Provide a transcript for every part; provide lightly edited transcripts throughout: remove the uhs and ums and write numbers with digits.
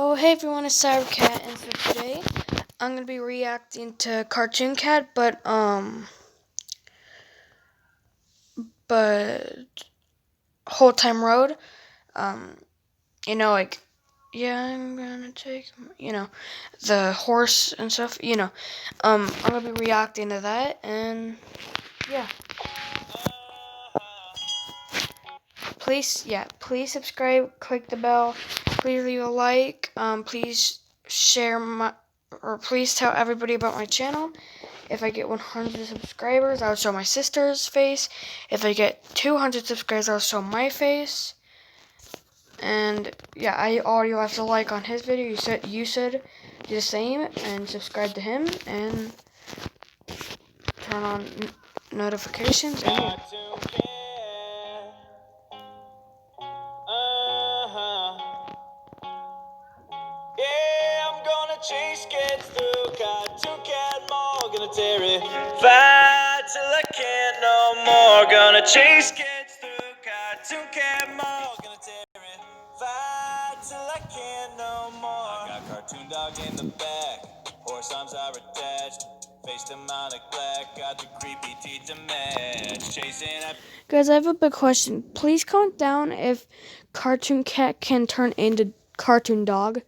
Oh, hey everyone, it's Cybercat, and so today I'm gonna be reacting to Cartoon Cat, but Whole Time Road, um, like, yeah, I'm gonna take, the horse and stuff, I'm gonna be reacting to that, and yeah, please subscribe, click the bell, please leave a like, please please tell everybody about my channel. If I get 100 subscribers, I'll show my sister's face. If I get 200 subscribers, I'll show my face. And yeah, all you have to like on his video. You should do the same and subscribe to him and turn on notifications. And yeah. Yeah, I'm gonna chase kids through Cartoon Cat Mall. Gonna terrify till I can't no more. Gonna chase kids through Cartoon Cat Mall. Gonna terrify till I can't no more. I got Cartoon Dog in the back, horse arms are attached. Face demonic black, got the creepy teeth to match. Chasing up. Guys, I have a big question. Please comment down if Cartoon Cat can turn into Cartoon Dog,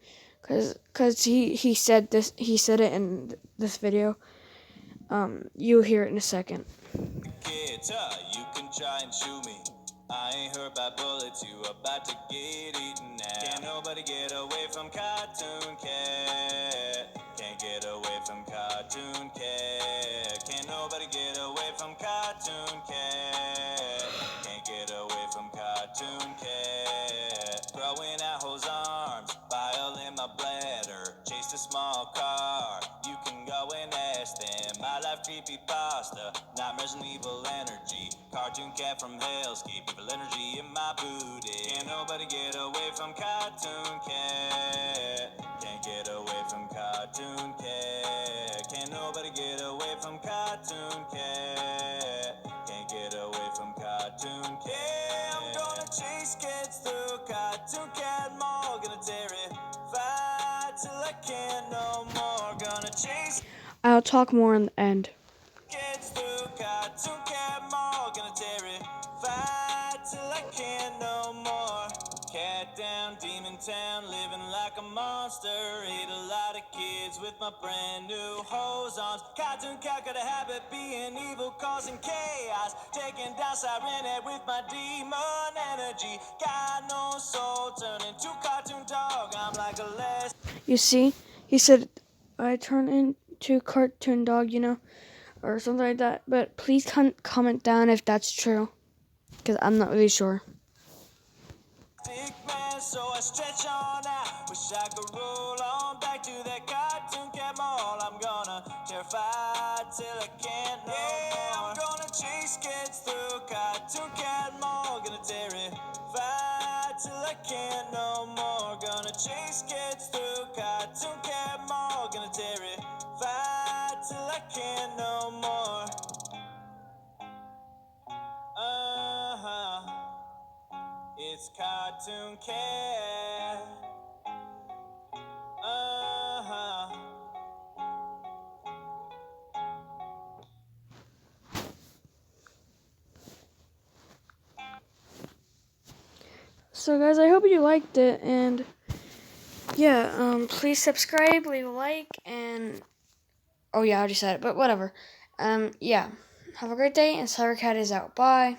cause he said this. He said it in this video. You'll hear it in a second. Kids, you can try and shoot me. I ain't hurt by bullets, you about to get eaten now. Can't nobody get away from Cartoon Cat. Can't get away from Cartoon Cat. Can't nobody get away from Cartoon Cat. Can't get away from Cartoon Cat. Throwing out hose arms, bile in my bladder. Chased a small car, you can go and ask them. My life creepy pasta, nightmares and evil energy. Cartoon Cat from hell's keep evil energy in my booty. Can't nobody get away from Cartoon Cat. Can't get away from Cartoon Cat. Can't nobody get away from Cartoon Cat. Can't get away from Cartoon Cat. Yeah, I'm gonna chase kids through Cartoon Cat Mall. Gonna terrify till I can't no more. Gonna chase I'll talk more in the end. kids through Cartoon Cat Mall. Gonna terrify till I can't no more. Cat down, demon town, living like a monster. Ate a lot of kids with my brand new hose ons. Cartoon Cat got a habit being evil, causing chaos. Taking down Siren Head with my demon energy. Got no soul, turning to Cartoon Dog. I'm like a less. You see, he said I turn into Cartoon Dog, or something like that. But please comment down if that's true, because I'm not really sure. Man, so I stretch on out. Wish I could roll on back to that Cartoon Cat Mall. I'm gonna terrify till I can't no more. I'm gonna chase kids through Cartoon Cat Mall. Gonna terrify till I can't no more. Gonna chase kids through Cartoon Cat Mall. Gonna terrify till I can't no more. It's Cartoon Cat. So guys, I hope you liked it, and yeah, please subscribe, leave a like, and oh yeah, I already said it, but whatever. Yeah, have a great day, and Cybercat is out. Bye.